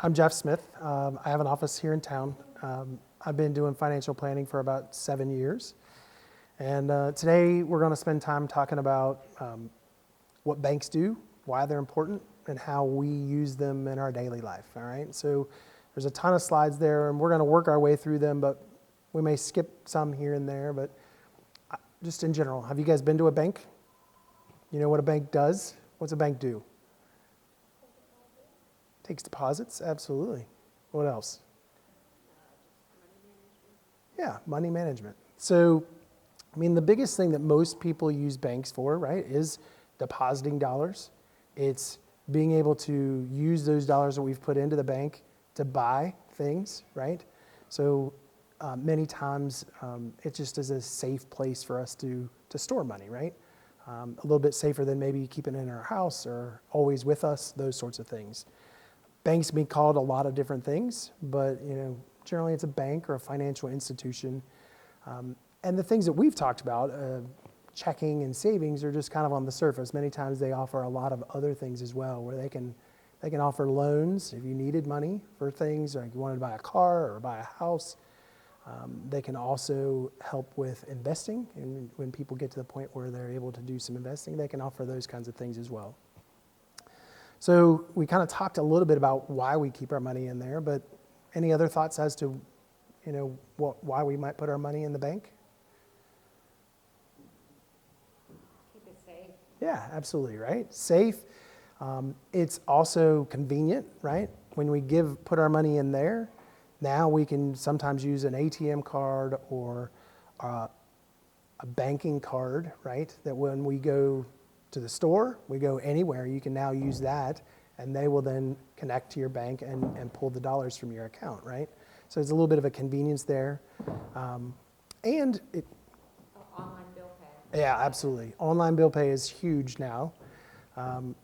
I'm Jeff Smith. I have an office here in town. I've been doing financial planning for about 7 years. And today we're going to spend time talking about what banks do, why they're important, and how we use them in our daily life. All right. So there's a ton of slides there, and we're going to work our way through them, but we may skip some here and there. But just in general, have you guys been to a bank? You know what a bank does? What's a bank do? Takes deposits, absolutely. What else? Yeah, money management. So, the biggest thing that most people use banks for, right, is depositing dollars. It's being able to use those dollars that we've put into the bank to buy things, right? So, many times it just is a safe place for us to store money, right? A little bit safer than maybe keeping it in our house or always with us, those sorts of things. Banks can be called a lot of different things, but generally it's a bank or a financial institution. And the things that we've talked about, checking and savings, are just kind of on the surface. Many times they offer a lot of other things as well, where they can offer loans if you needed money for things, like you wanted to buy a car or buy a house. They can also help with investing, and when people get to the point where they're able to do some investing, they can offer those kinds of things as well. So we kind of talked a little bit about why we keep our money in there, but any other thoughts as to, why we might put our money in the bank? Keep it safe. Yeah, absolutely, right? Safe. It's also convenient, right? When we put our money in there, now we can sometimes use an ATM card or a banking card, right? That when we go to the store, we go anywhere, you can now use that, and they will then connect to your bank and pull the dollars from your account, right? So it's a little bit of a convenience there. And it... Online bill pay. Yeah, absolutely. Online bill pay is huge now.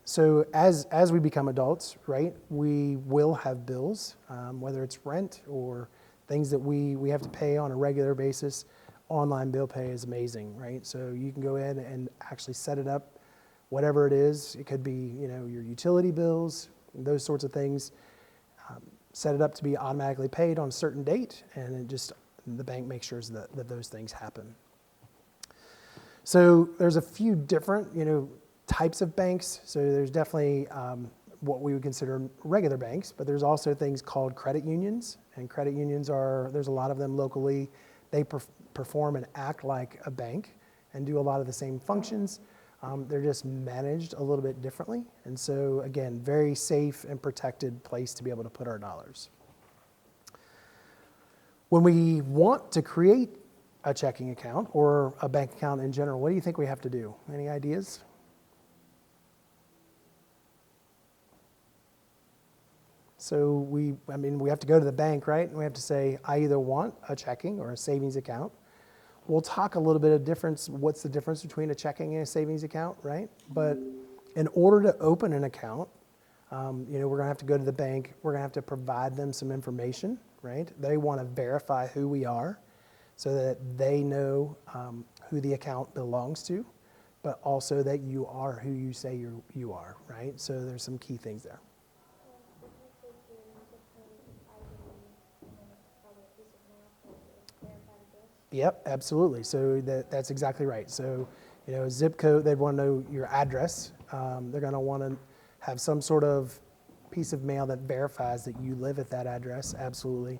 So as we become adults, right, we will have bills, whether it's rent or things that we have to pay on a regular basis. Online bill pay is amazing, right? So you can go in and actually set it up, whatever it is. It could be, your utility bills, those sorts of things. Set it up to be automatically paid on a certain date, and the bank makes sure that those things happen. So there's a few different, types of banks. So there's definitely what we would consider regular banks, but there's also things called credit unions. And credit unions there's a lot of them locally. They perform and act like a bank and do a lot of the same functions. They're just managed a little bit differently. And so, again, very safe and protected place to be able to put our dollars. When we want to create a checking account or a bank account in general, what do you think we have to do? Any ideas? So we have to go to the bank, right? And we have to say, I either want a checking or a savings account. We'll talk a little bit of difference. What's the difference between a checking and a savings account, right? But in order to open an account, we're going to have to go to the bank. We're going to have to provide them some information, right? They want to verify who we are so that they know who the account belongs to, but also that you are who you say you are, right? So there's some key things there. Yep, absolutely. So that's exactly right. So, zip code, they'd want to know your address. They're going to want to have some sort of piece of mail that verifies that you live at that address. Absolutely.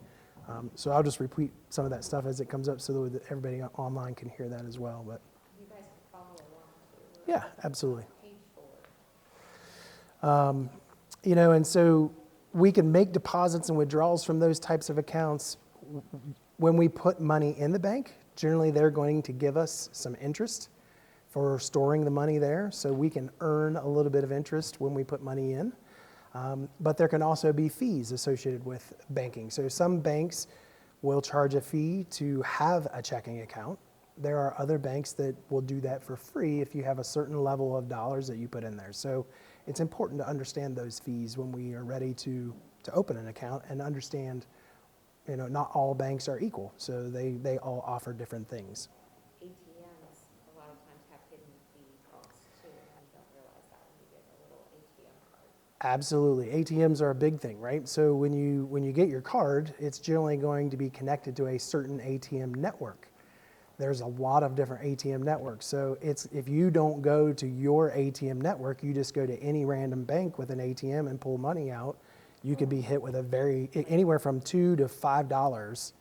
So I'll just repeat some of that stuff as it comes up so that everybody online can hear that as well. But you guys can follow along too. Yeah, absolutely. Page 4. And so we can make deposits and withdrawals from those types of accounts. When we put money in the bank, generally they're going to give us some interest for storing the money there, so we can earn a little bit of interest when we put money in. But there can also be fees associated with banking. So some banks will charge a fee to have a checking account. There are other banks that will do that for free if you have a certain level of dollars that you put in there. So it's important to understand those fees when we are ready to open an account and understand not all banks are equal, so they all offer different things. ATMs a lot of times have hidden fee costs too, and you don't realize that when you get a little ATM card. Absolutely. ATMs are a big thing, right? So when you get your card, it's generally going to be connected to a certain ATM network. There's a lot of different ATM networks. So if you don't go to your ATM network, you just go to any random bank with an ATM and pull money out, you could be hit with anywhere from $2 to $5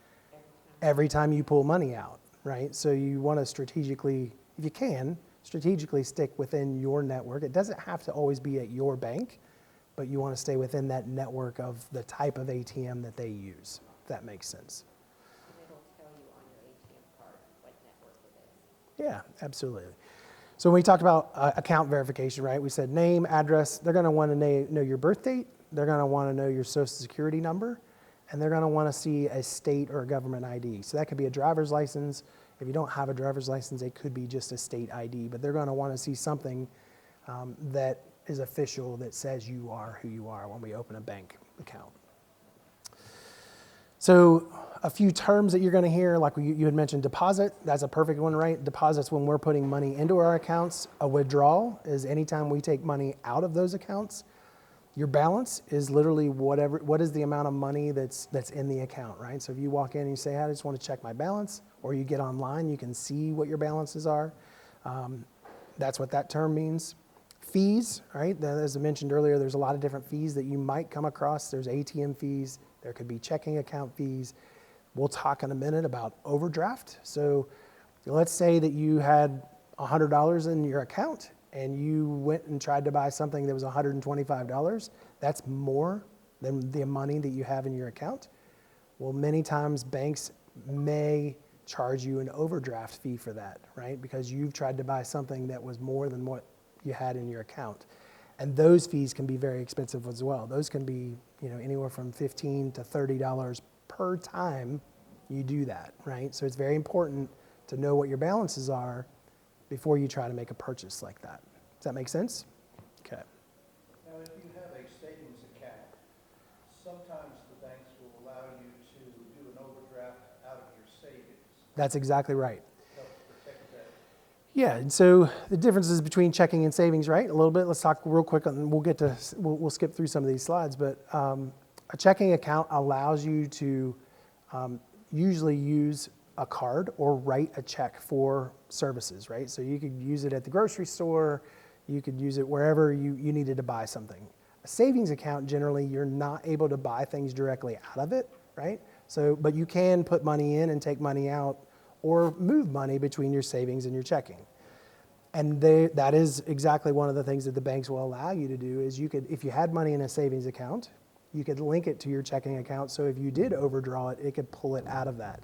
every time you pull money out, right? So you want to strategically, if you can, strategically stick within your network. It doesn't have to always be at your bank, but you want to stay within that network of the type of ATM that they use, if that makes sense. And it'll tell you on your ATM card what network it is. Yeah, absolutely. So when we talked about account verification, right, we said name, address, they're going to want to know your birth date, they're going to want to know your social security number, and they're going to want to see a state or a government ID. So that could be a driver's license. If you don't have a driver's license, it could be just a state ID, but they're going to want to see something that is official that says you are who you are when we open a bank account. So a few terms that you're going to hear, like you had mentioned, deposit, that's a perfect one, right? Deposit's when we're putting money into our accounts. A withdrawal is anytime we take money out of those accounts. Your balance is literally what is the amount of money that's in the account, right? So if you walk in and you say, I just want to check my balance, or you get online, you can see what your balances are. That's what that term means. Fees, right? As I mentioned earlier, there's a lot of different fees that you might come across. There's ATM fees. There could be checking account fees. We'll talk in a minute about overdraft. So let's say that you had $100 in your account and you went and tried to buy something that was $125. That's more than the money that you have in your account. Well, many times banks may charge you an overdraft fee for that, right? Because you've tried to buy something that was more than what you had in your account. And those fees can be very expensive as well. Those can be, anywhere from $15 to $30 per time you do that, right? So it's very important to know what your balances are before you try to make a purchase like that. Does that make sense? Okay. Now, if you have a savings account, sometimes the banks will allow you to do an overdraft out of your savings. That's exactly right. Helps protect that. Yeah, and so the differences between checking and savings, right? A little bit. Let's talk real quick, and we'll skip through some of these slides. But a checking account allows you to usually use a card or write a check for services, right? So you could use it at the grocery store, you could use it wherever you needed to buy something. A savings account, generally, you're not able to buy things directly out of it, right? So, but you can put money in and take money out or move money between your savings and your checking. And that is exactly one of the things that the banks will allow you to do is if you had money in a savings account, you could link it to your checking account. So if you did overdraw it, it could pull it out of that.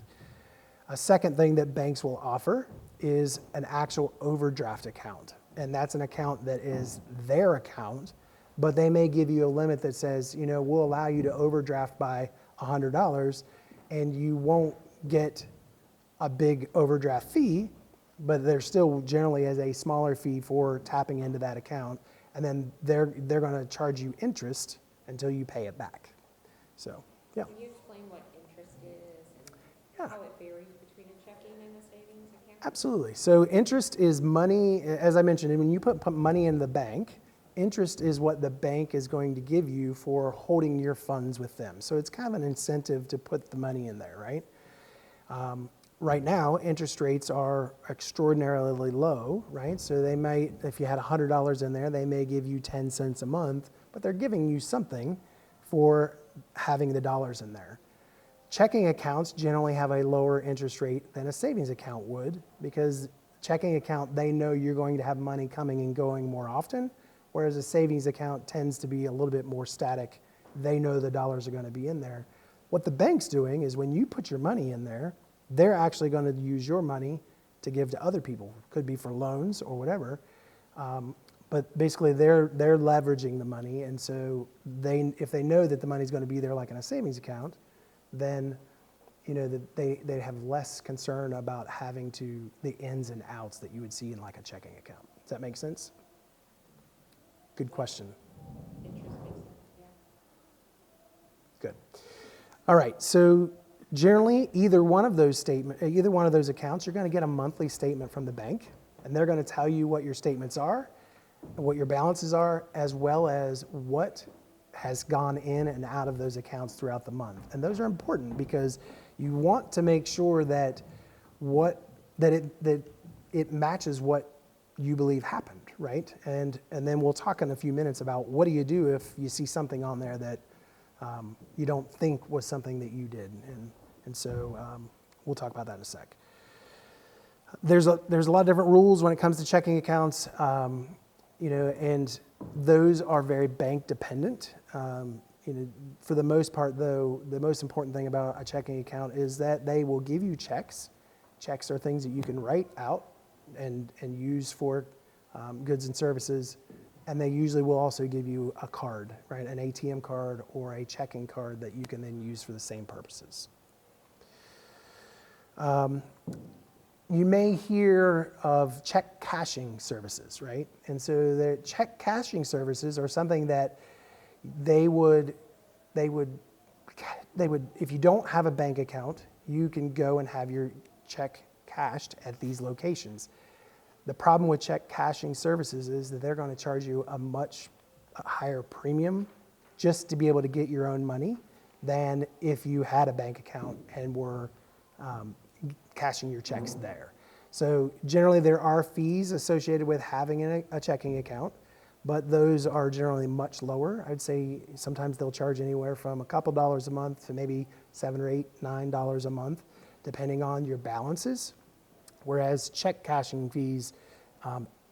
A second thing that banks will offer is an actual overdraft account. And that's an account that is their account, but they may give you a limit that says, we'll allow you to overdraft by $100 and you won't get a big overdraft fee, but there still generally is a smaller fee for tapping into that account. And then they're going to charge you interest until you pay it back. So, yeah. Can you explain what interest is and how it varies between a checking and a savings account? Absolutely. So interest is money, as I mentioned, when you put money in the bank, interest is what the bank is going to give you for holding your funds with them. So it's kind of an incentive to put the money in there, right? Right now, interest rates are extraordinarily low, right? So they might, if you had $100 in there, they may give you 10 cents a month, but they're giving you something for having the dollars in there. Checking accounts generally have a lower interest rate than a savings account would because checking account, they know you're going to have money coming and going more often, whereas a savings account tends to be a little bit more static. They know the dollars are going to be in there. What the bank's doing is when you put your money in there, they're actually going to use your money to give to other people. Could be for loans or whatever. But basically, they're leveraging the money. And so if they know that the money's going to be there like in a savings account, then that they have less concern about having the ins and outs that you would see in like a checking account. Does that make sense? Good question. Interest makes sense, yeah. Good. All right. So generally, either one of those accounts, you're going to get a monthly statement from the bank, and they're going to tell you what your statements are. what your balances are, as well as what has gone in and out of those accounts throughout the month. And those are important because you want to make sure that it matches what you believe happened, right? And then we'll talk in a few minutes about what do you do if you see something on there that you don't think was something that you did. And so we'll talk about that in a sec. There's a lot of different rules when it comes to checking accounts, and those are very bank dependent. For the most part, though, the most important thing about a checking account is that they will give you checks. Checks are things that you can write out and use for goods and services, and they usually will also give you a card, right? An ATM card or a checking card that you can then use for the same purposes. You may hear of check cashing services, right? And so the check cashing services are something that they would, if you don't have a bank account, you can go and have your check cashed at these locations. The problem with check cashing services is that they're going to charge you a much higher premium just to be able to get your own money than if you had a bank account and were cashing your checks there. So generally there are fees associated with having a checking account, but those are generally much lower. I'd say sometimes they'll charge anywhere from a couple dollars a month to maybe $7 or $8, $9 a month, depending on your balances. Whereas check cashing fees,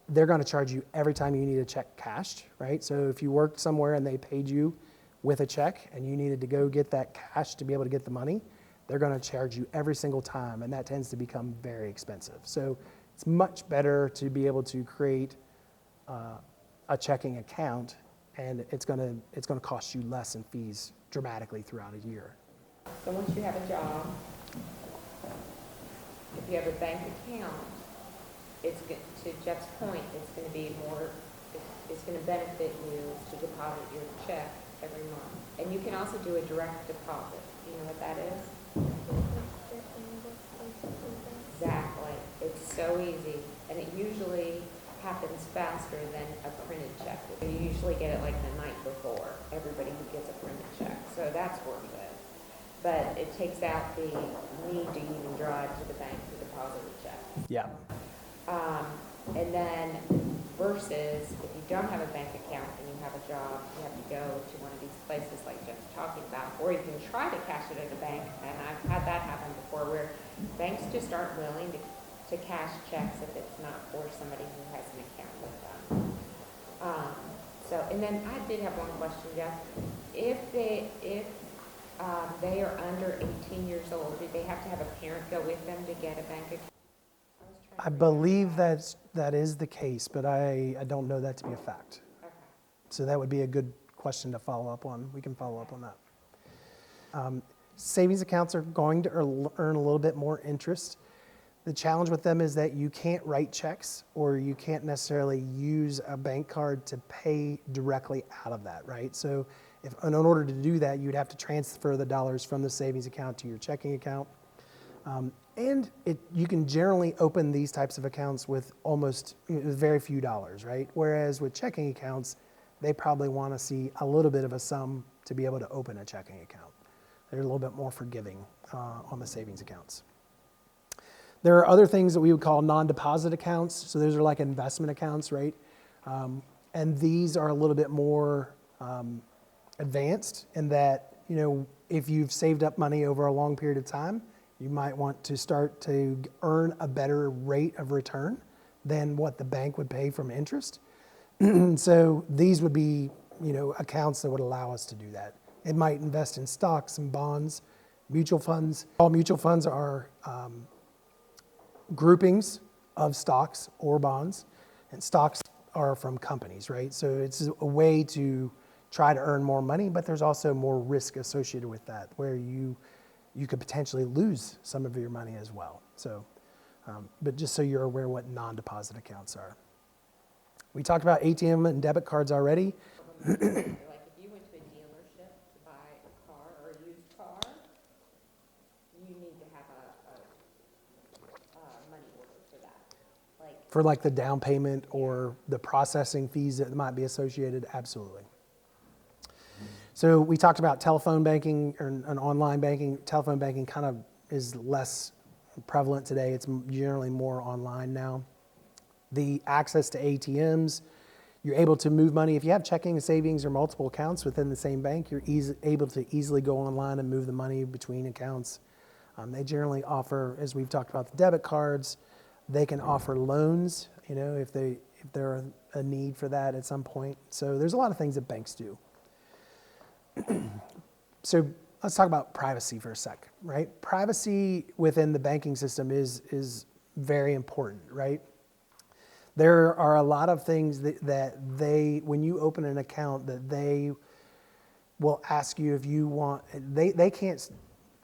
they're going to charge you every time you need a check cashed, right? So if you worked somewhere and they paid you with a check and you needed to go get that cash to be able to get the money, they're going to charge you every single time, and that tends to become very expensive. So it's much better to be able to create a checking account, and it's going to cost you less in fees dramatically throughout a year. So once you have a job, if you have a bank account, to Jeff's point, it's going to be more, it's going to benefit you to deposit your check every month. And you can also do a direct deposit. Do you know what that is? Exactly. It's so easy, and it usually happens faster than a printed check. You usually get it like the night before, everybody who gets a printed check, so that's worth it. But it takes out the need to even drive to the bank to deposit a check. Yeah. And then versus if you don't have a bank account and you have a job, you have to go to one of these places like Jeff's talking about, or you can try to cash it at a bank, and I've had that happen before where banks just aren't willing to cash checks if it's not for somebody who has an account with them. And then I did have one question, Jeff. If they are under 18 years old, do they have to have a parent go with them to get a bank account? I believe that is the case, but I don't know that to be a fact. Okay. So that would be a good question to follow up on. We can follow up on that. Savings accounts are going to earn a little bit more interest. The challenge with them is that you can't write checks, or you can't necessarily use a bank card to pay directly out of that, right? So in order to do that, you'd have to transfer the dollars from the savings account to your checking account. And you can generally open these types of accounts with very few dollars, right? Whereas with checking accounts, they probably want to see a little bit of a sum to be able to open a checking account. They're a little bit more forgiving on the savings accounts. There are other things that we would call non-deposit accounts. So those are like investment accounts, right? And these are a little bit more advanced in that, if you've saved up money over a long period of time, you might want to start to earn a better rate of return than what the bank would pay from interest. So these would be, accounts that would allow us to do that. It might invest in stocks and bonds, mutual funds. All mutual funds are groupings of stocks or bonds, and stocks are from companies, right? So it's a way to try to earn more money, but there's also more risk associated with that, where you could potentially lose some of your money as well. So, but just so you're aware what non-deposit accounts are. We talked about ATM and debit cards already. Like if you went to a dealership to buy a car or a used car, you need to have a money order for that. Like for like the down payment or the processing fees that might be associated, absolutely. So we talked about telephone banking or an online banking. Telephone banking kind of is less prevalent today. It's generally more online now. The access to ATMs, you're able to move money. If you have checking and savings or multiple accounts within the same bank, you're able to easily go online and move the money between accounts. They generally offer, as we've talked about, the debit cards. They can offer loans, if there are a need for that at some point. So there's a lot of things that banks do. So let's talk about privacy for a sec, right? Privacy within the banking system is very important, right? There are a lot of things that when you open an account, that they will ask you if you want, they can't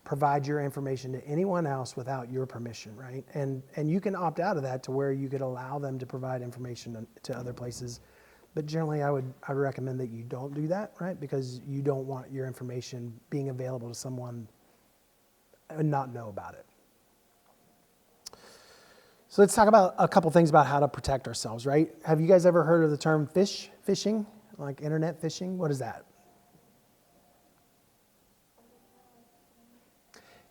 provide your information to anyone else without your permission, right? And you can opt out of that to where you could allow them to provide information to other places. But generally, I would recommend that you don't do that, right? Because you don't want your information being available to someone and not know about it. So let's talk about a couple things about how to protect ourselves, right? Have you guys ever heard of the term phishing, like internet phishing? What is that?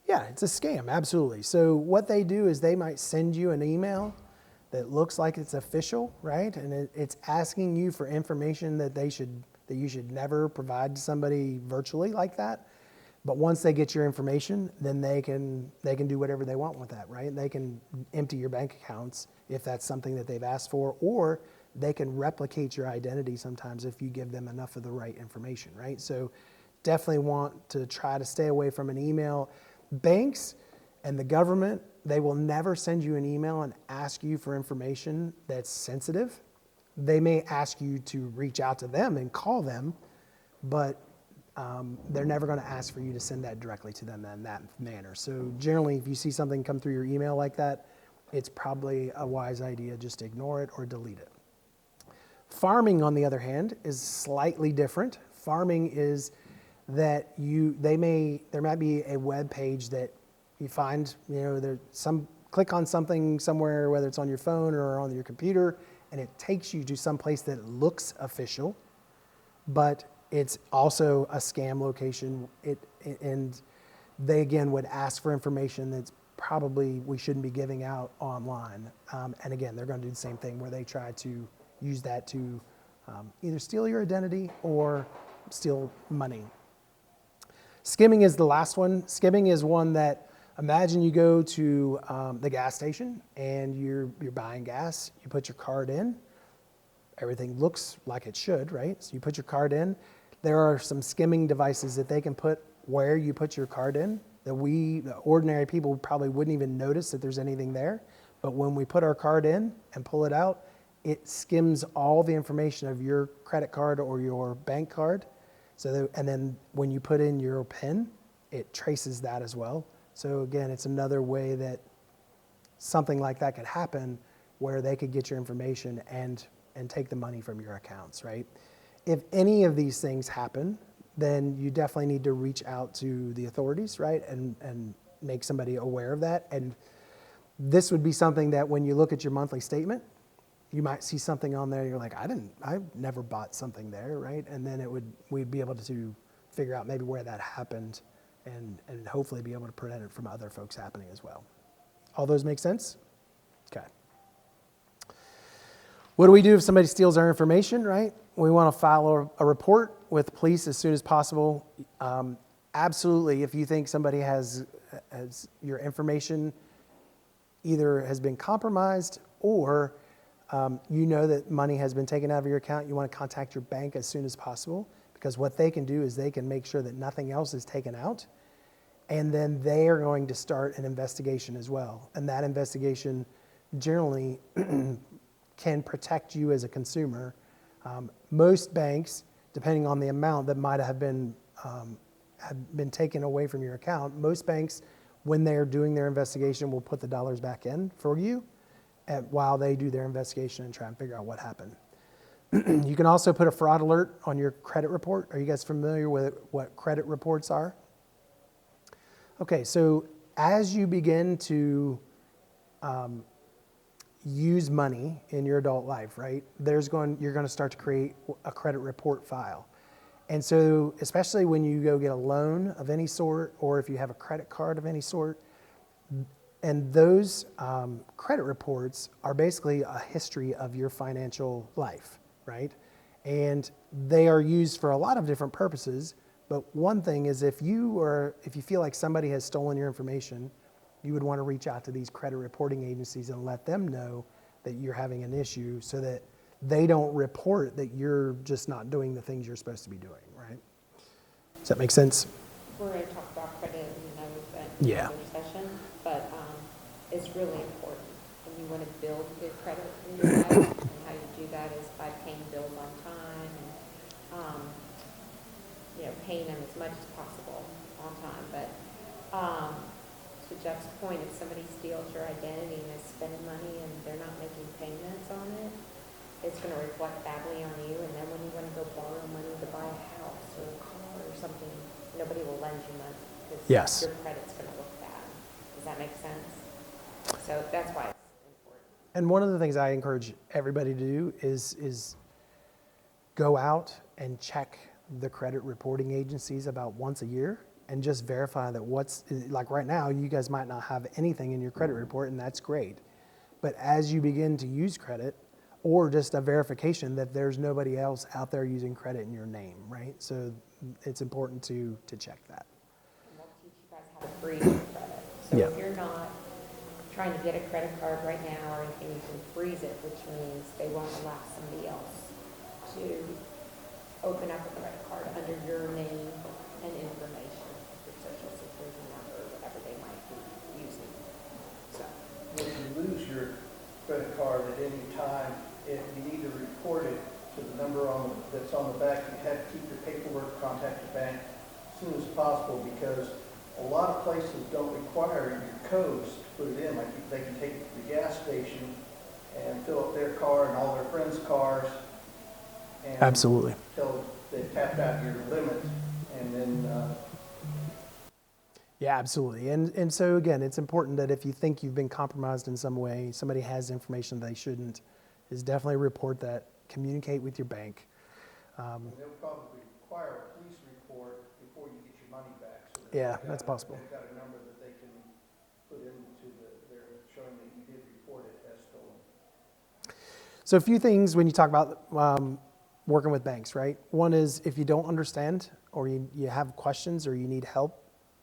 Yeah, it's a scam, absolutely. So what they do is they might send you an email that looks like it's official, right? And it's asking you for information that you should never provide to somebody virtually like that. But once they get your information, then they can do whatever they want with that, right? They can empty your bank accounts if that's something that they've asked for, or they can replicate your identity sometimes if you give them enough of the right information, right? So definitely want to try to stay away from an email. Banks and the government, they will never send you an email and ask you for information that's sensitive. They may ask you to reach out to them and call them, but they're never going to ask for you to send that directly to them in that manner. So generally, if you see something come through your email like that, it's probably a wise idea just to ignore it or delete it. Farming, on the other hand, is slightly different. Farming is that there might be a web page that you find, click on something somewhere, whether it's on your phone or on your computer, and it takes you to some place that looks official, but it's also a scam location. And they again would ask for information that's probably we shouldn't be giving out online. And again, they're going to do the same thing where they try to use that to either steal your identity or steal money. Skimming is the last one. Skimming is one that, imagine you go to the gas station and you're buying gas. You put your card in. Everything looks like it should, right? So you put your card in. There are some skimming devices that they can put where you put your card in that the ordinary people probably wouldn't even notice that there's anything there. But when we put our card in and pull it out, it skims all the information of your credit card or your bank card. And then when you put in your PIN, it traces that as well. So again, it's another way that something like that could happen where they could get your information and take the money from your accounts, right? If any of these things happen, then you definitely need to reach out to the authorities, right? And make somebody aware of that. And this would be something that when you look at your monthly statement, you might see something on there, you're like, I never bought something there, right? And then we'd be able to figure out maybe where that happened and hopefully be able to prevent it from other folks happening as well. All those make sense? Okay. What do we do if somebody steals our information, right? We want to file a report with police as soon as possible. Absolutely, if you think somebody has your information either has been compromised or you know that money has been taken out of your account, you want to contact your bank as soon as possible, because what they can do is they can make sure that nothing else is taken out, and then they are going to start an investigation as well. And that investigation generally can protect you as a consumer. Most banks, depending on the amount that might have been taken away from your account, most banks, when they're doing their investigation, will put the dollars back in for you while they do their investigation and try and figure out what happened. You can also put a fraud alert on your credit report. Are you guys familiar with what credit reports are? Okay, so as you begin to use money in your adult life, right, you're going to start to create a credit report file. And so, especially when you go get a loan of any sort, or if you have a credit card of any sort, and those credit reports are basically a history of your financial life, right? And they are used for a lot of different purposes. But one thing is if you feel like somebody has stolen your information, you would want to reach out to these credit reporting agencies and let them know that you're having an issue so that they don't report that you're just not doing the things you're supposed to be doing, right? Does that make sense? We're going to talk about credit in Yeah. another session, but it's really important. And you want to build good credit in your life, and how you do that is by paying bills on time and, paying them as much as possible on time. But to Jeff's point, if somebody steals your identity and is spending money and they're not making payments on it, it's going to reflect badly on you. And then when you want to go borrow money to buy a house or a car or something, nobody will lend you money because Yes. your credit's going to look bad. Does that make sense? So that's why it's important. And one of the things I encourage everybody to do is go out and check the credit reporting agencies about once a year and just verify that like right now, you guys might not have anything in your credit report, and that's great. But as you begin to use credit, or just a verification that there's nobody else out there using credit in your name, right? So it's important to check that. And we'll teach you guys how to freeze your credit. So Yeah. if you're not trying to get a credit card right now or anything, you can freeze it, which means they won't allow somebody else to open up a credit card under your name and information, your social security number, whatever they might be using. So, If you lose your credit card at any time, if you need to report it to the number that's on the back, you have to keep your paperwork, contact the bank as soon as possible, because a lot of places don't require your codes to put it in. Like they can take it to the gas station and fill up their car and all their friends' cars. And Absolutely. Until they've tapped out your limit, and then Yeah, absolutely. And so again, it's important that if you think you've been compromised in some way, somebody has information they shouldn't, is definitely report that, communicate with your bank. and they'll probably require a police report before you get your money back. So that Yeah, they've that's got- possible. They've got a number that they can put into their showing that you did report it as stolen. So a few things when you talk about working with banks, right? One is if you don't understand or you have questions or you need help,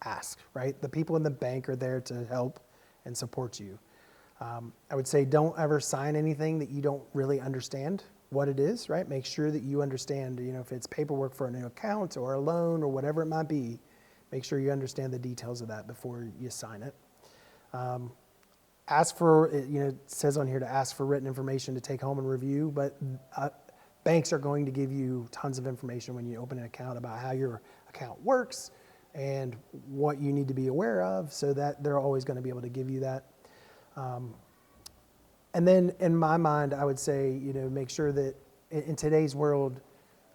ask, right? The people in the bank are there to help and support you. I would say don't ever sign anything that you don't really understand what it is, right? Make sure that you understand, if it's paperwork for a new account or a loan or whatever it might be, make sure you understand the details of that before you sign it. Ask for, it says on here to ask for written information to take home and review, but banks are going to give you tons of information when you open an account about how your account works and what you need to be aware of, so that they're always going to be able to give you that. And then in my mind, I would say, make sure that in today's world,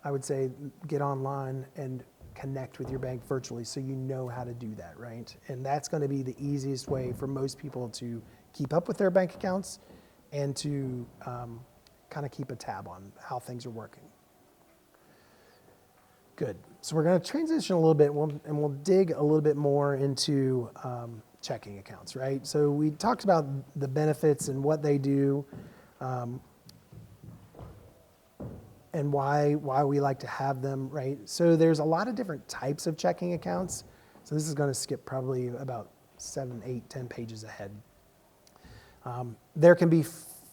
I would say get online and connect with your bank virtually so you know how to do that, right? And that's going to be the easiest way for most people to keep up with their bank accounts and to kind of keep a tab on how things are working. Good. So we're going to transition a little bit, and we'll dig a little bit more into checking accounts, right? So we talked about the benefits and what they do, and why we like to have them, right? So there's a lot of different types of checking accounts. So this is going to skip probably about 7, 8, 10 pages ahead. There can be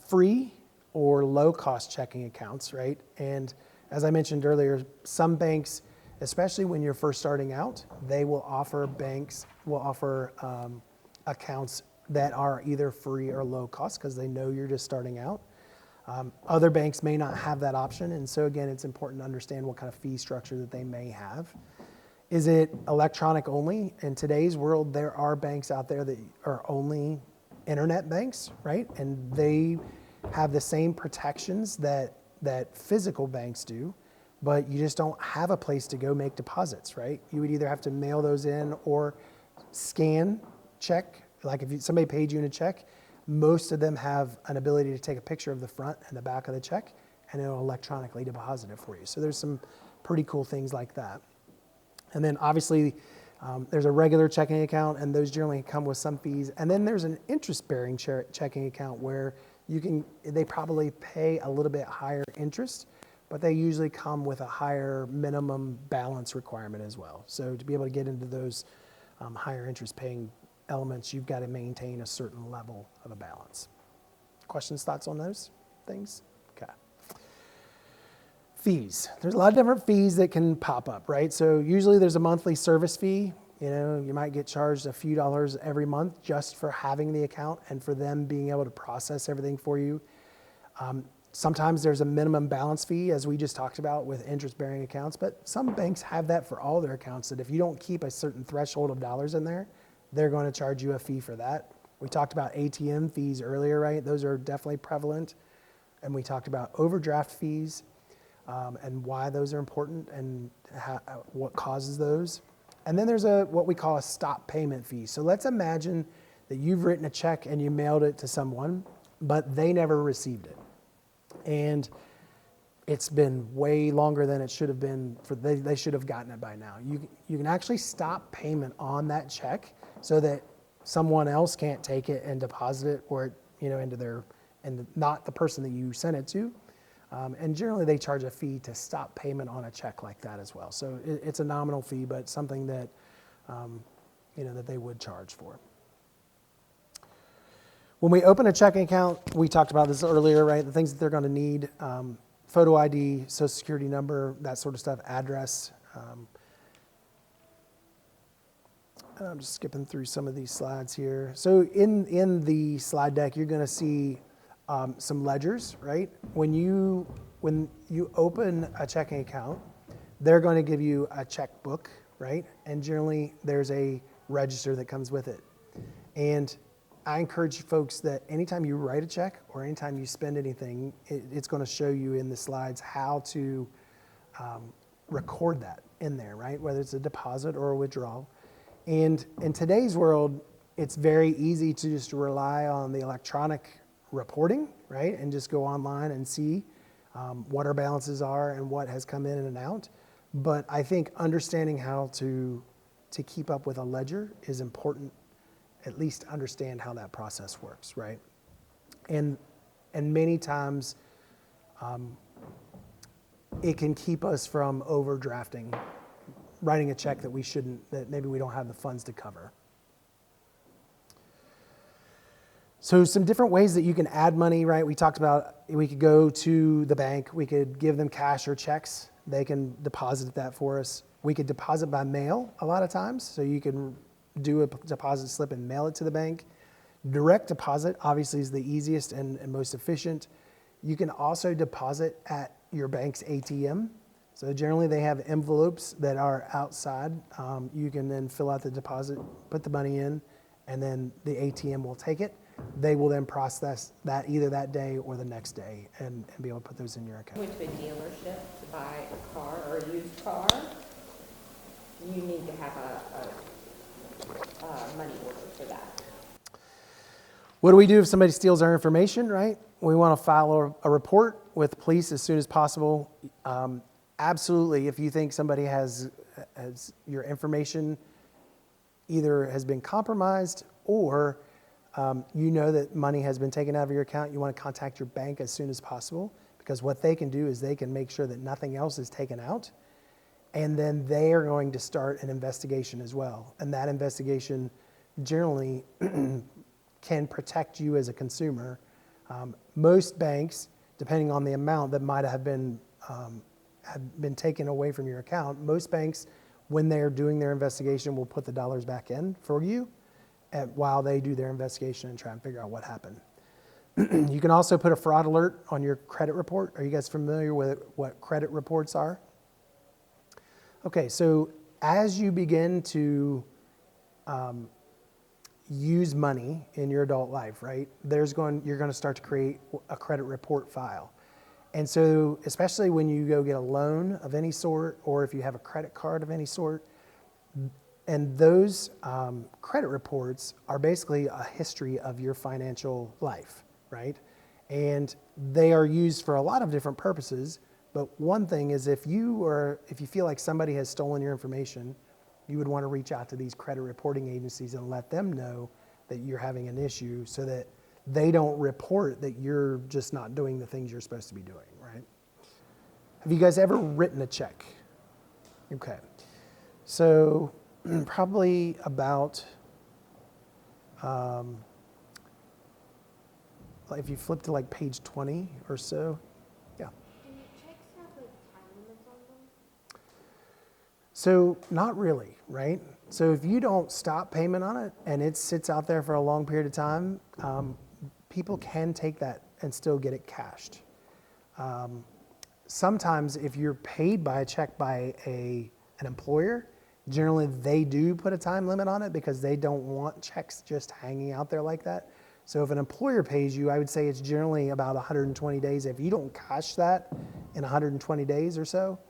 free or low-cost checking accounts, right? And as I mentioned earlier, some banks, especially when you're first starting out, they will offer accounts that are either free or low cost because they know you're just starting out. Other banks may not have that option, and so again, it's important to understand what kind of fee structure that they may have. Is it electronic only? In today's world, there are banks out there that are only internet banks, right? And they have the same protections that physical banks do, but you just don't have a place to go make deposits, right? You would either have to mail those in or scan check. Like if somebody paid you in a check, Most of them have an ability to take a picture of the front and the back of the check, and it'll electronically deposit it for you. So there's some pretty cool things like that. And then obviously there's a regular checking account, and those generally come with some fees. And then there's an interest-bearing checking account where they probably pay a little bit higher interest, but they usually come with a higher minimum balance requirement as well. So to be able to get into those higher interest paying elements, you've got to maintain a certain level of a balance. Questions, thoughts on those things? Okay. Fees. There's a lot of different fees that can pop up, right? So usually there's a monthly service fee. You might get charged a few dollars every month just for having the account and for them being able to process everything for you. Sometimes there's a minimum balance fee, as we just talked about with interest-bearing accounts, but some banks have that for all their accounts, that if you don't keep a certain threshold of dollars in there, they're going to charge you a fee for that. We talked about ATM fees earlier, right? Those are definitely prevalent. And we talked about overdraft fees and why those are important and what causes those. And then there's what we call a stop payment fee. So let's imagine that you've written a check and you mailed it to someone, but they never received it. And it's been way longer than it should have been. They should have gotten it by now. You can actually stop payment on that check so that someone else can't take it and deposit it or and not the person that you sent it to. And generally they charge a fee to stop payment on a check like that as well. So it's a nominal fee, but something that that they would charge for. When we open a checking account, we talked about this earlier, right? The things that they're going to need, photo ID, social security number, that sort of stuff, address. And I'm just skipping through some of these slides here. So in the slide deck, you're going to see some ledgers, right? When you open a checking account, they're going to give you a checkbook, right? And generally, there's a register that comes with it. And I encourage folks that anytime you write a check or anytime you spend anything, it's going to show you in the slides how to record that in there, right? Whether it's a deposit or a withdrawal. And in today's world, it's very easy to just rely on the electronic reporting, right? And just go online and see what our balances are and what has come in and out. But I think understanding how to keep up with a ledger is important, at least understand how that process works, right? And many times it can keep us from overdrafting, writing a check that we shouldn't, that maybe we don't have the funds to cover. So some different ways that you can add money, right? We talked about we could go to the bank, we could give them cash or checks, they can deposit that for us. We could deposit by mail a lot of times, so you can do a deposit slip and mail it to the bank. Direct deposit obviously is the easiest and most efficient. You can also deposit at your bank's ATM. So generally they have envelopes that are outside. You can then fill out the deposit, put the money in, and then the ATM will take it. They will then process that either that day or the next day and be able to put those in your account. Went to a dealership to buy a car or a used car, you need to have a money order for that. What do we do if somebody steals our information, right? We want to file a report with the police as soon as possible. Absolutely, if you think somebody has your information either has been compromised or you know that money has been taken out of your account, you want to contact your bank as soon as possible, because what they can do is they can make sure that nothing else is taken out, and then they are going to start an investigation as well. And that investigation generally can protect you as a consumer. Most banks, depending on the amount that might have been taken away from your account, most banks, when they're doing their investigation, will put the dollars back in for you while they do their investigation and try and figure out what happened. You can also put a fraud alert on your credit report. Are you guys familiar with what credit reports are? Okay, so as you begin to use money in your adult life, right, you're going to start to create a credit report file. And so especially when you go get a loan of any sort, or if you have a credit card of any sort, And those credit reports are basically a history of your financial life, right? And they are used for a lot of different purposes. But one thing is if you feel like somebody has stolen your information, you would want to reach out to these credit reporting agencies and let them know that you're having an issue so that they don't report that you're just not doing the things you're supposed to be doing, right? Have you guys ever written a check? Okay. So probably about, if you flip to like page 20 or so, yeah. Do checks have like time limits on them? So not really, right? So if you don't stop payment on it and it sits out there for a long period of time, people can take that and still get it cashed. Sometimes if you're paid by a check by an employer, generally they do put a time limit on it because they don't want checks just hanging out there like that. So if an employer pays you, I would say it's generally about 120 days. If you don't cash that in 120 days or so,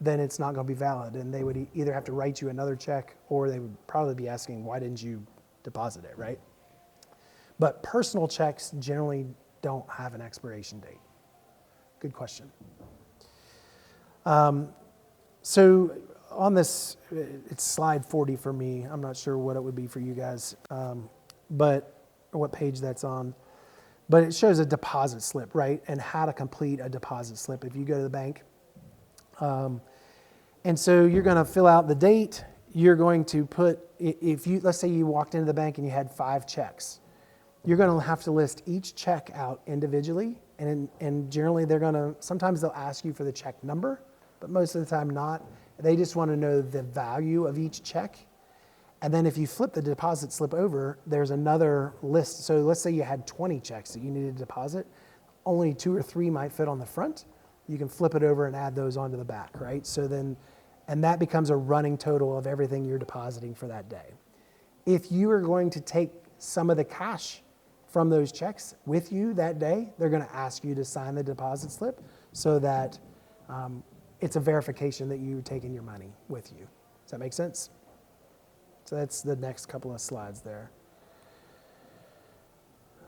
then it's not going to be valid. And they would either have to write you another check or they would probably be asking, why didn't you deposit it, right? But personal checks generally don't have an expiration date. Good question. So on this, it's slide 40 for me. I'm not sure what it would be for you guys, but or what page that's on. But it shows a deposit slip, right? And how to complete a deposit slip if you go to the bank. And so you're going to fill out the date. You're going to put, let's say you walked into the bank and you had 5 checks. You're going to have to list each check out individually. And generally sometimes they'll ask you for the check number, but most of the time not. They just want to know the value of each check. And then if you flip the deposit slip over, there's another list. So let's say you had 20 checks that you needed to deposit. Only 2 or 3 might fit on the front. You can flip it over and add those onto the back, right? So then, and that becomes a running total of everything you're depositing for that day. If you are going to take some of the cash from those checks with you that day, they're going to ask you to sign the deposit slip so that it's a verification that you're taking your money with you. Does that make sense? So that's the next couple of slides there.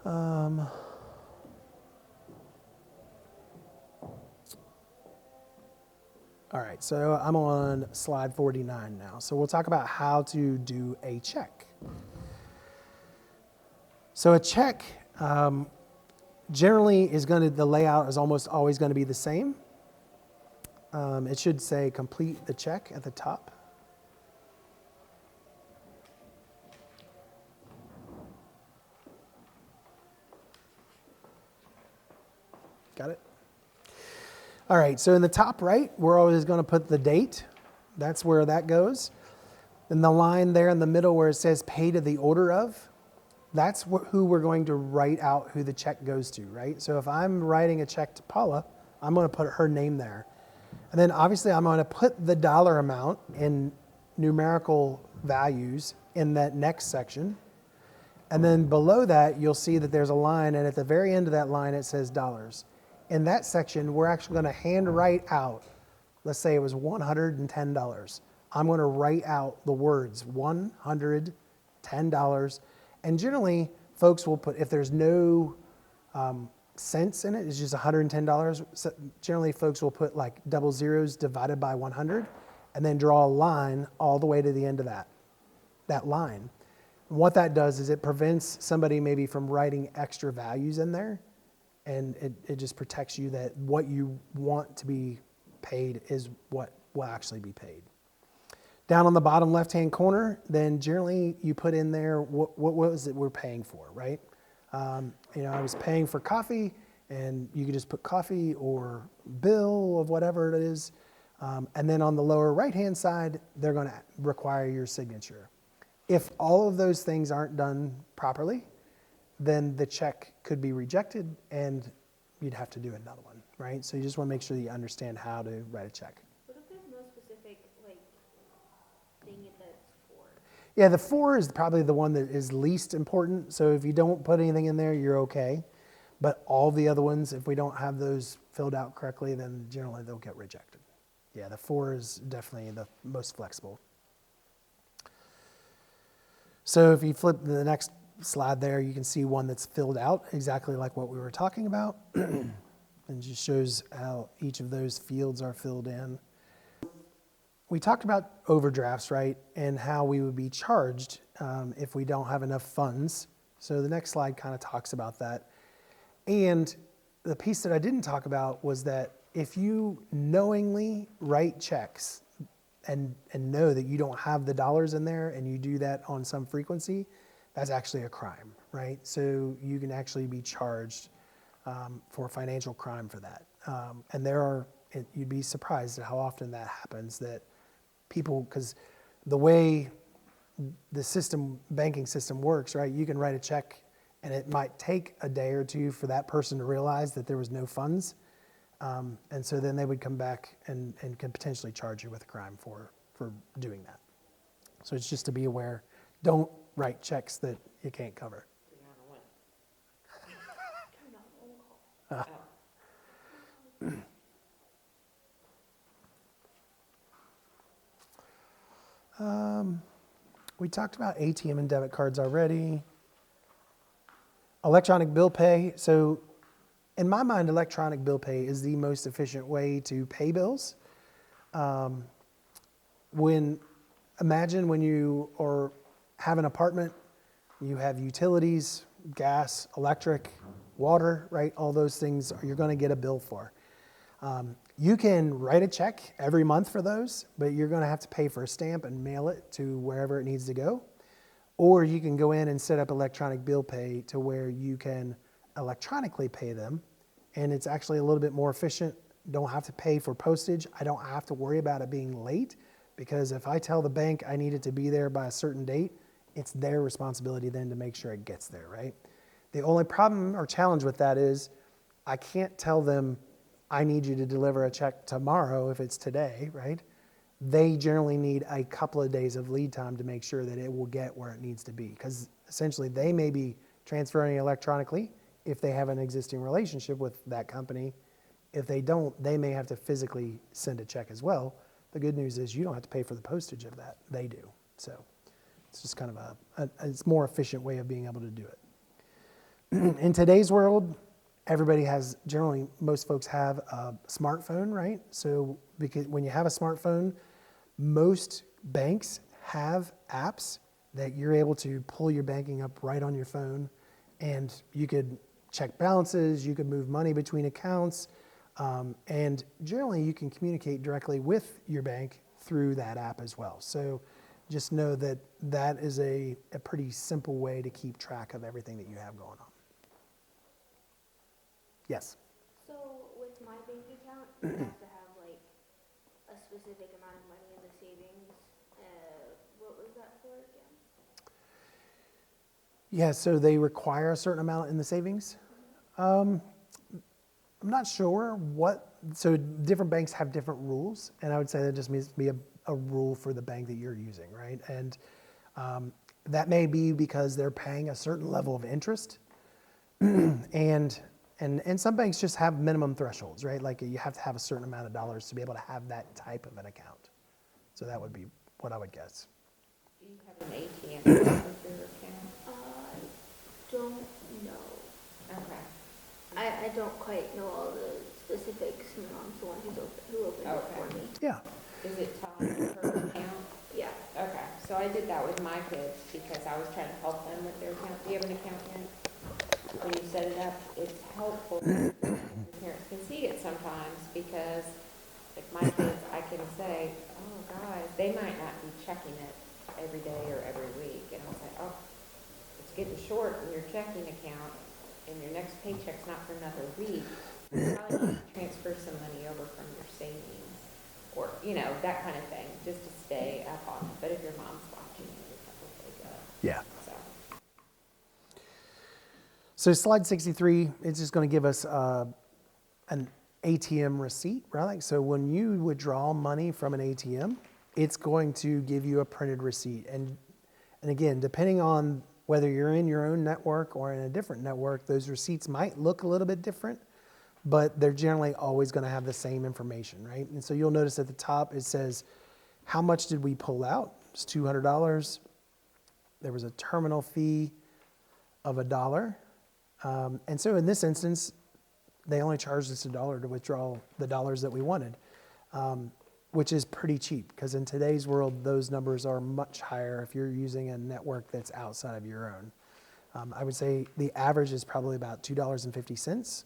All right, so I'm on slide 49 now. So we'll talk about how to do a check. So a check generally the layout is almost always going to be the same. It should say complete the check at the top. Got it? All right, so in the top right, we're always going to put the date. That's where that goes. And the line there in the middle where it says pay to the order of, that's who we're going to write out who the check goes to, right? So if I'm writing a check to Paula, I'm going to put her name there. And then obviously I'm going to put the dollar amount in numerical values in that next section. And then below that, you'll see that there's a line, and at the very end of that line, it says dollars. In that section, we're actually going to hand write out, let's say it was $110. I'm going to write out the words $110. And generally, folks will put, if there's no cents in it, it's just $110. So generally, folks will put like double zeros divided by 100 and then draw a line all the way to the end of that line. And what that does is it prevents somebody maybe from writing extra values in there. And it just protects you that what you want to be paid is what will actually be paid. Down on the bottom left-hand corner, then generally you put in there what was it we're paying for, right? I was paying for coffee, and you could just put coffee or bill of whatever it is. And then on the lower right-hand side, they're going to require your signature. If all of those things aren't done properly, then the check could be rejected and you'd have to do another one, right? So you just want to make sure that you understand how to write a check. What if there's no specific thing that's for? Yeah, the 4 is probably the one that is least important. So if you don't put anything in there, you're okay. But all the other ones, if we don't have those filled out correctly, then generally they'll get rejected. Yeah, the 4 is definitely the most flexible. So if you flip to the next slide there, you can see one that's filled out exactly like what we were talking about. And just shows how each of those fields are filled in. We talked about overdrafts, right? And how we would be charged if we don't have enough funds. So the next slide kind of talks about that. And the piece that I didn't talk about was that if you knowingly write checks and know that you don't have the dollars in there and you do that on some frequency, that's actually a crime, right? So you can actually be charged for financial crime for that. And you'd be surprised at how often that happens, that people, because the way the banking system works, right? You can write a check and it might take a day or two for that person to realize that there was no funds. And so then they would come back and could potentially charge you with a crime for doing that. So it's just to be aware. Don't write checks that you can't cover. We talked about ATM and debit cards already. Electronic bill pay. So in my mind, electronic bill pay is the most efficient way to pay bills. Imagine when you have an apartment, you have utilities, gas, electric, water, right? All those things you're going to get a bill for. You can write a check every month for those, but you're going to have to pay for a stamp and mail it to wherever it needs to go. Or you can go in and set up electronic bill pay to where you can electronically pay them, and it's actually a little bit more efficient. Don't have to pay for postage. I don't have to worry about it being late, because if I tell the bank I need it to be there by a certain date, it's their responsibility then to make sure it gets there, right? The only problem or challenge with that is I can't tell them I need you to deliver a check tomorrow if it's today, right? They generally need a couple of days of lead time to make sure that it will get where it needs to be, because essentially they may be transferring electronically if they have an existing relationship with that company. If they don't, they may have to physically send a check as well. The good news is you don't have to pay for the postage of that. They do. So it's just kind of it's more efficient way of being able to do it. In today's world, most folks have a smartphone, right? So because when you have a smartphone, most banks have apps that you're able to pull your banking up right on your phone, and you could check balances, you could move money between accounts, and generally you can communicate directly with your bank through that app as well. So just know that that is a pretty simple way to keep track of everything that you have going on. Yes? So with my bank account, you have to have like a specific amount of money in the savings. What was that for again? Yeah, so they require a certain amount in the savings. I'm not sure so different banks have different rules, and I would say that just needs to be a rule for the bank that you're using, right? And that may be because they're paying a certain level of interest, and some banks just have minimum thresholds, right? Like you have to have a certain amount of dollars to be able to have that type of an account. So that would be what I would guess. Do you have an ATM with your account? I don't know. Okay. I don't quite know all the specifics. My mom's the one who opened it for me. Yeah. Is it tied to her account? Yeah. Okay, so I did that with my kids because I was trying to help them with their account. Do you have an account yet? When you set it up, it's helpful. Parents can see it sometimes because, like my kids, I can say, oh, guys, they might not be checking it every day or every week. And I'll say, oh, it's getting short in your checking account and your next paycheck's not for another week. You probably need to transfer some money over from your savings or, that kind of thing, just to stay up on it. But if your mom's watching, you're probably good. Yeah. So. So slide 63, it's just going to give us an ATM receipt, right? So when you withdraw money from an ATM, it's going to give you a printed receipt. And again, depending on whether you're in your own network or in a different network, those receipts might look a little bit different, but they're generally always going to have the same information, right? And so you'll notice at the top it says, how much did we pull out? It's $200. there was a terminal fee of $1. And so in this instance, they only charged us $1 to withdraw the dollars that we wanted, which is pretty cheap because in today's world, those numbers are much higher if you're using a network that's outside of your own. I would say the average is probably about $2.50,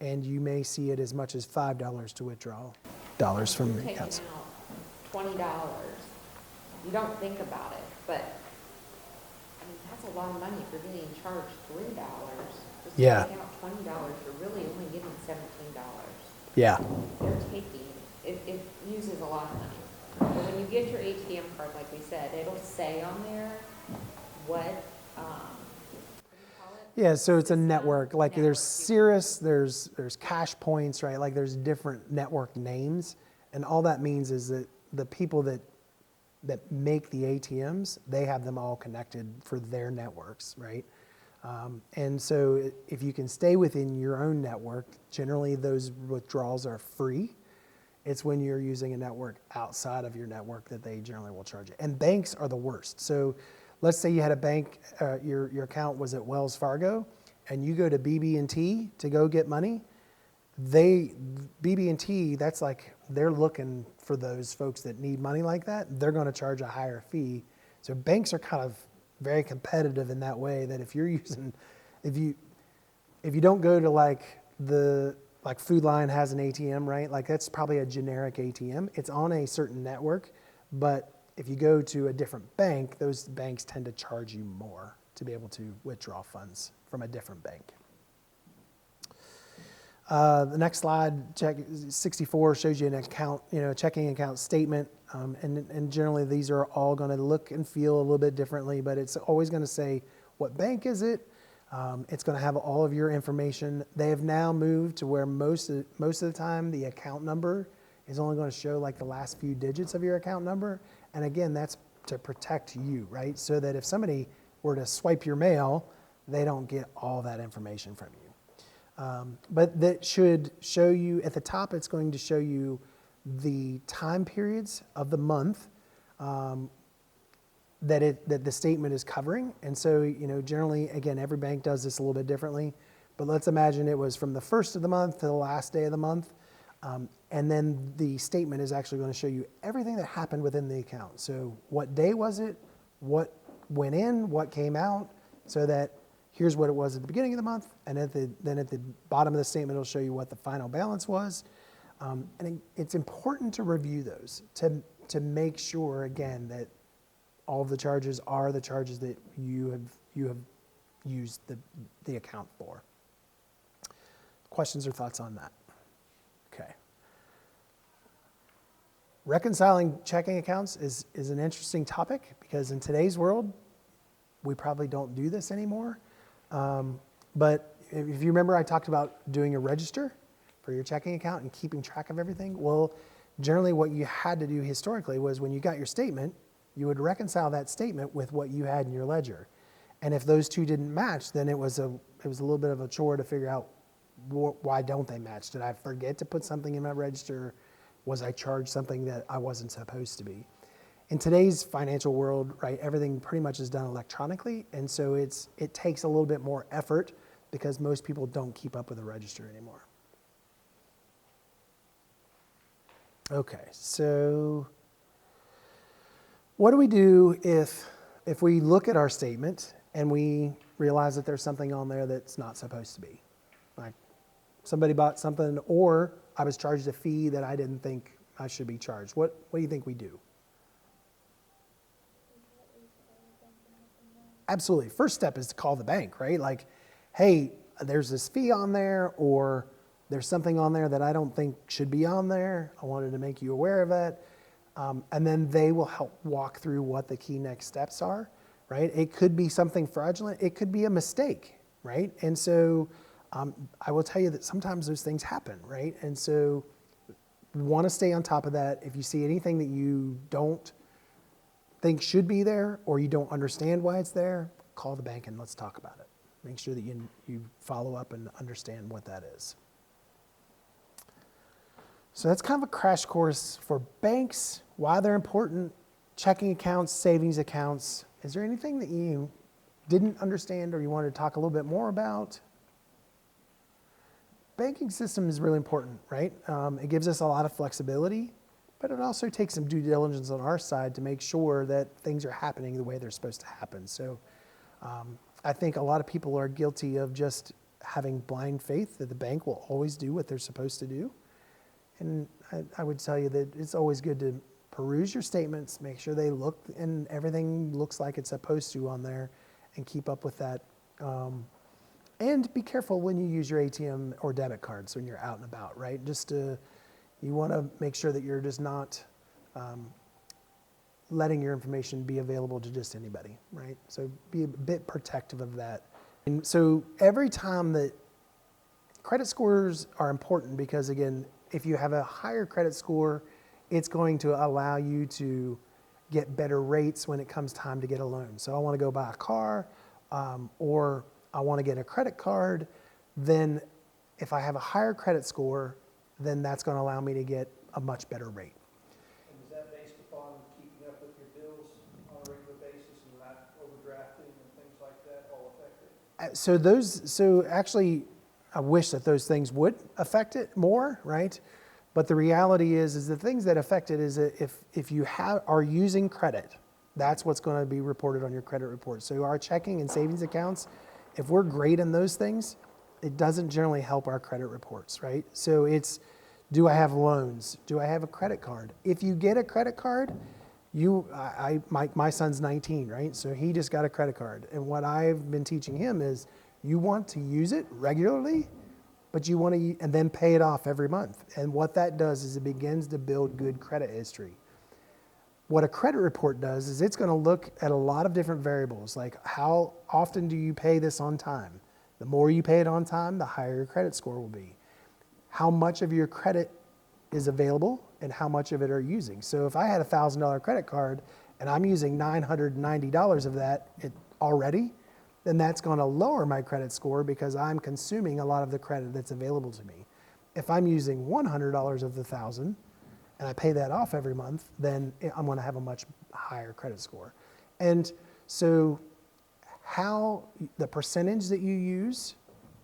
and you may see it as much as $5 to withdraw dollars from You're taking accounts. out $20. You don't think about it, but, I mean, that's a lot of money if you're getting charged $3. Just Yeah. taking out $20, you're really only getting $17. Yeah. They're taking, it uses a lot of money. But when you get your ATM card, like we said, it'll say on there what do you call it? Yeah, so it's a System. network. Like there's Network. Cirrus, there's Cash Points, right? Like there's different network names, and all that means is that the people that make the ATMs, they have them all connected for their networks, right? And so if you can stay within your own network, generally those withdrawals are free. It's when you're using a network outside of your network that they generally will charge you. And banks are the worst. So let's say you had a bank, your account was at Wells Fargo, and you go to BB&T to go get money. BB&T, that's like they're looking for those folks that need money like that. They're going to charge a higher fee. So banks are kind of very competitive in that way. That if you're using, if you don't go to like Food Line has an ATM, right? Like that's probably a generic ATM. It's on a certain network, but if you go to a different bank, those banks tend to charge you more to be able to withdraw funds from a different bank. The next slide, 64, shows you an account, checking account statement, and generally these are all going to look and feel a little bit differently, but it's always going to say what bank is it. It's going to have all of your information. They have now moved to where most of the time the account number is only going to show like the last few digits of your account number, and again that's to protect you, right? So that if somebody were to swipe your mail, they don't get all that information from you. But that should show you, at the top it's going to show you the time periods of the month that the statement is covering. And so, generally, again, every bank does this a little bit differently, but let's imagine it was from the first of the month to the last day of the month. And then the statement is actually going to show you everything that happened within the account. So what day was it, what went in, what came out, so that here's what it was at the beginning of the month, and then at the bottom of the statement, it'll show you what the final balance was. And it's important to review those to make sure, again, that all of the charges are the charges that you have used the account for. Questions or thoughts on that? Okay. Reconciling checking accounts is an interesting topic because in today's world, we probably don't do this anymore. But if you remember, I talked about doing a register for your checking account and keeping track of everything. Well, generally what you had to do historically was when you got your statement, you would reconcile that statement with what you had in your ledger. And if those two didn't match, then it was a little bit of a chore to figure out why don't they match? Did I forget to put something in my register? Was I charged something that I wasn't supposed to be? In today's financial world, right, everything pretty much is done electronically, and so it takes a little bit more effort because most people don't keep up with the register anymore. Okay, so what do we do if we look at our statement and we realize that there's something on there that's not supposed to be? Like somebody bought something, or I was charged a fee that I didn't think I should be charged. What do you think we do? Absolutely. First step is to call the bank, right? Like, hey, there's this fee on there, or there's something on there that I don't think should be on there. I wanted to make you aware of it. And then they will help walk through what the key next steps are, right? It could be something fraudulent. It could be a mistake, right? And so I will tell you that sometimes those things happen, right? And so we want to stay on top of that. If you see anything that you don't think should be there or you don't understand why it's there, call the bank and let's talk about it. Make sure that you follow up and understand what that is. So that's kind of a crash course for banks, why they're important, checking accounts, savings accounts, is there anything that you didn't understand or you wanted to talk a little bit more about? Banking system is really important, right? It gives us a lot of flexibility, but it also takes some due diligence on our side to make sure that things are happening the way they're supposed to happen. So I think a lot of people are guilty of just having blind faith that the bank will always do what they're supposed to do. And I would tell you that it's always good to peruse your statements, make sure they look and everything looks like it's supposed to on there, and keep up with that. And be careful when you use your ATM or debit cards when you're out and about, right? You want to make sure that you're just not letting your information be available to just anybody, right? So be a bit protective of that. And so every time that credit scores are important because, again, if you have a higher credit score, it's going to allow you to get better rates when it comes time to get a loan. So I want to go buy a car or I want to get a credit card, then if I have a higher credit score, then that's going to allow me to get a much better rate. And is that based upon keeping up with your bills on a regular basis and not overdrafting and things like that all affected? So actually, I wish that those things would affect it more, right? But the reality is the things that affect it is that if you are using credit, that's what's going to be reported on your credit report. So our checking and savings accounts, if we're great in those things, it doesn't generally help our credit reports, right? So it's, do I have loans? Do I have a credit card? If you get a credit card, my son's 19, right? So he just got a credit card. And what I've been teaching him is you want to use it regularly, but you want to, and then pay it off every month. And what that does is it begins to build good credit history. What a credit report does is it's going to look at a lot of different variables, like how often do you pay this on time? The more you pay it on time, the higher your credit score will be. How much of your credit is available and how much of it are you using? So if I had a $1,000 credit card and I'm using $990 of that already, then that's going to lower my credit score because I'm consuming a lot of the credit that's available to me. If I'm using $100 of the $1,000 and I pay that off every month, then I'm going to have a much higher credit score. And so how the percentage that you use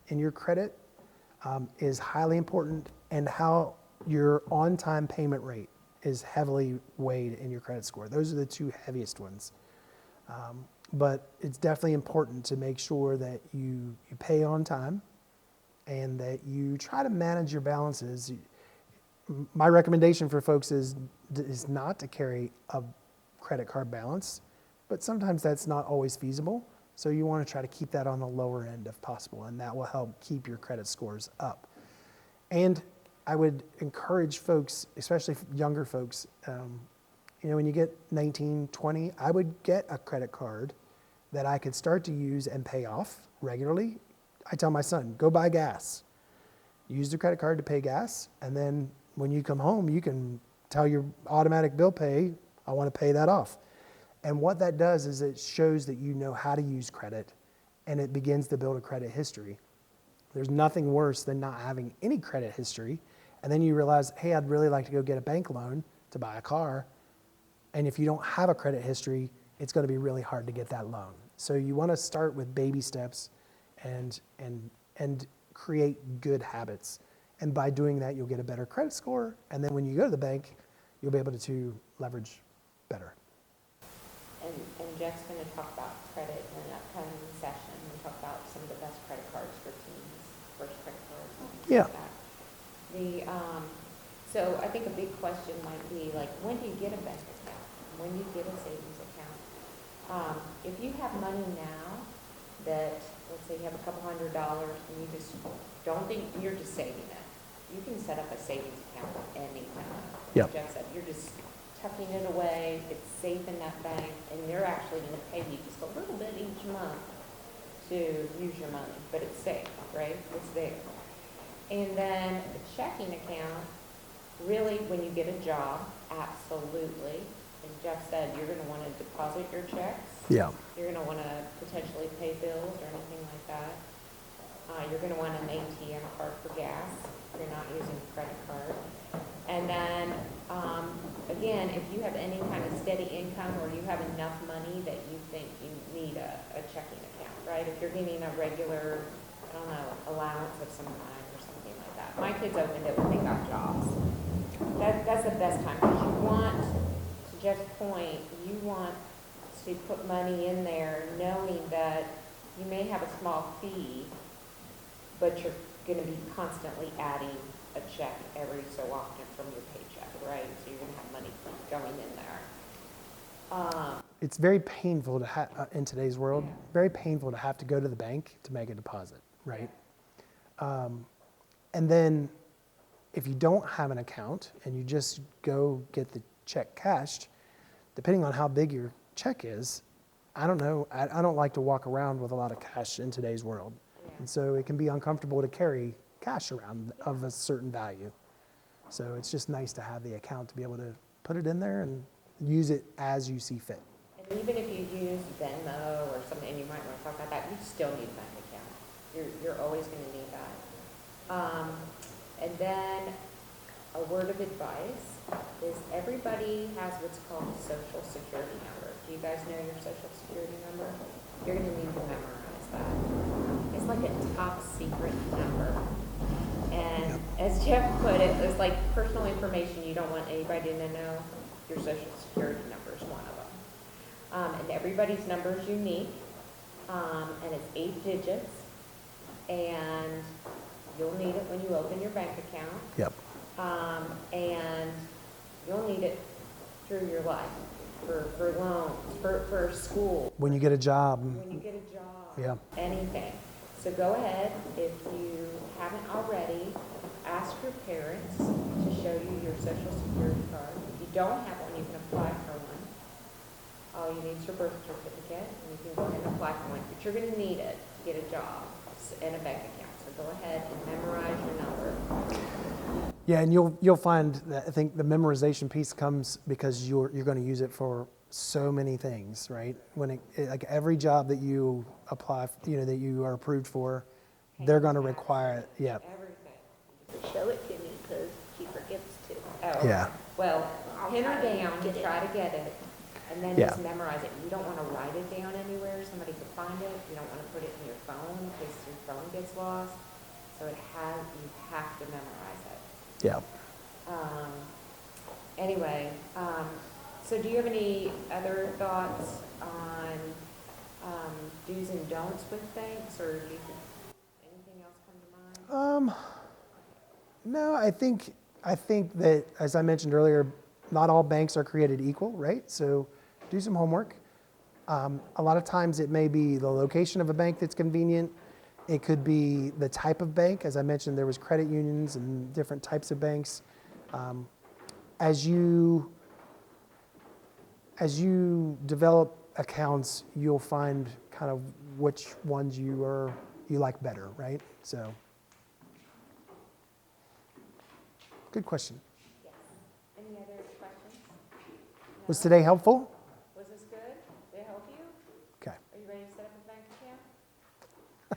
in your credit is highly important, and how your on-time payment rate is heavily weighed in your credit score. Those are the two heaviest ones. But it's definitely important to make sure that you pay on time and that you try to manage your balances. My recommendation for folks is not to carry a credit card balance, but sometimes that's not always feasible. So you want to try to keep that on the lower end if possible, and that will help keep your credit scores up. And I would encourage folks, especially younger folks, when you get 19, 20, I would get a credit card that I could start to use and pay off regularly. I tell my son, go buy gas. Use the credit card to pay gas, and then when you come home, you can tell your automatic bill pay, I want to pay that off. And what that does is it shows that you know how to use credit, and it begins to build a credit history. There's nothing worse than not having any credit history, and then you realize, hey, I'd really like to go get a bank loan to buy a car, and if you don't have a credit history, it's going to be really hard to get that loan. So you want to start with baby steps and create good habits. And by doing that, you'll get a better credit score. And then when you go to the bank, you'll be able to leverage better. And Jeff's going to talk about credit in an upcoming session. We'll talk about some of the best credit cards for teens, first credit cards. Yeah. Like that. So I think a big question might be like, when do you get a bank account? When do you get a savings account? If you have money now that, let's say you have a couple $100 and you just don't think, you're just saving it. You can set up a savings account at any time. Yep. Jeff said, you're just tucking it away, it's safe in that bank, and they're actually going to pay you just a little bit each month to use your money, but it's safe, right? It's there. And then a checking account, really, when you get a job, absolutely. As Jeff said, you're going to want to deposit your checks. Yeah. You're going to want to potentially pay bills or anything like that. You're going to want an ATM card for gas if you're not using a credit card. And then, again, if you have any kind of steady income or you have enough money that you think you need a checking account, right? If you're getting a regular, I don't know, allowance of some kind or something like that. My kids opened it when they got jobs. That's the best time, because you want, to Jeff's point, you want to put money in there knowing that you may have a small fee, but you're gonna be constantly adding a check every so often from your paycheck, right? So you're gonna have money going in there. It's very painful to have, in today's world, Yeah. very painful to have to go to the bank to make a deposit, right? And then if you don't have an account and you just go get the check cashed, depending on how big your check is, I don't know, I don't like to walk around with a lot of cash in today's world. Yeah. And so it can be uncomfortable to carry cash around of a certain value. So it's just nice to have the account to be able to put it in there and use it as you see fit. And even if you use Venmo or something, and you might want to talk about that, you still need a bank account. You're always going to need that. And then a word of advice is everybody has what's called a social security number. Do you guys know your social security number? You're going to need to memorize that. It's like a top secret number. And as Jeff put it, it's like personal information you don't want anybody to know. Your social security number is one of them. And everybody's number is unique, and it's 8 digits, and you'll need it when you open your bank account, Yep. and you'll need it through your life, for loans, for school, When you get a job, when you get a job, yeah. anything. So go ahead, if you haven't already, ask your parents to show you your social security card. If you don't have one, you can apply for one. All you need is your birth certificate, and you can go ahead and apply for one. But you're going to need it to get a job and a bank account. So go ahead and memorize your number. Yeah, and you'll find that I think the memorization piece comes because you're going to use it for so many things, right? When like every job that you apply, that you are approved for, they're going to require it. Yeah. Everything. Show it to me because she forgets to. Oh, Yeah. well, I'll pin try her to down, get it. try to get it, and then Yeah. just memorize it. You don't want to write it down anywhere, somebody could find it. You don't want to put it in your phone in case your phone gets lost. So you have to memorize it. Yeah. Anyway, so do you have any other thoughts on do's and don'ts with banks, or do you think anything else come to mind? No, I think that, as I mentioned earlier, not all banks are created equal, right? So do some homework. A lot of times it may be the location of a bank that's convenient. It could be the type of bank. As I mentioned, there was credit unions and different types of banks. As you develop accounts, you'll find kind of which ones you like better, right? So, good question. Yes. Any other questions? Was No? today helpful? Was this good? Did it help you? Okay. Are you ready to set up a bank account?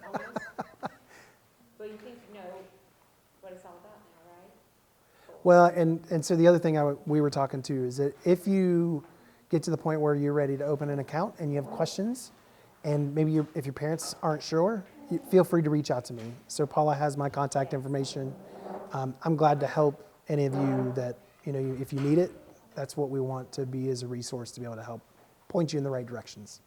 Almost? Well, you think you know what it's all about now, right? Cool. Well, and so the other thing we were talking to is that if you get to the point where you're ready to open an account and you have questions, and maybe if your parents aren't sure, feel free to reach out to me. So Paula has my contact information. I'm glad to help any of you that, if you need it. That's what we want to be as a resource to be able to help point you in the right directions.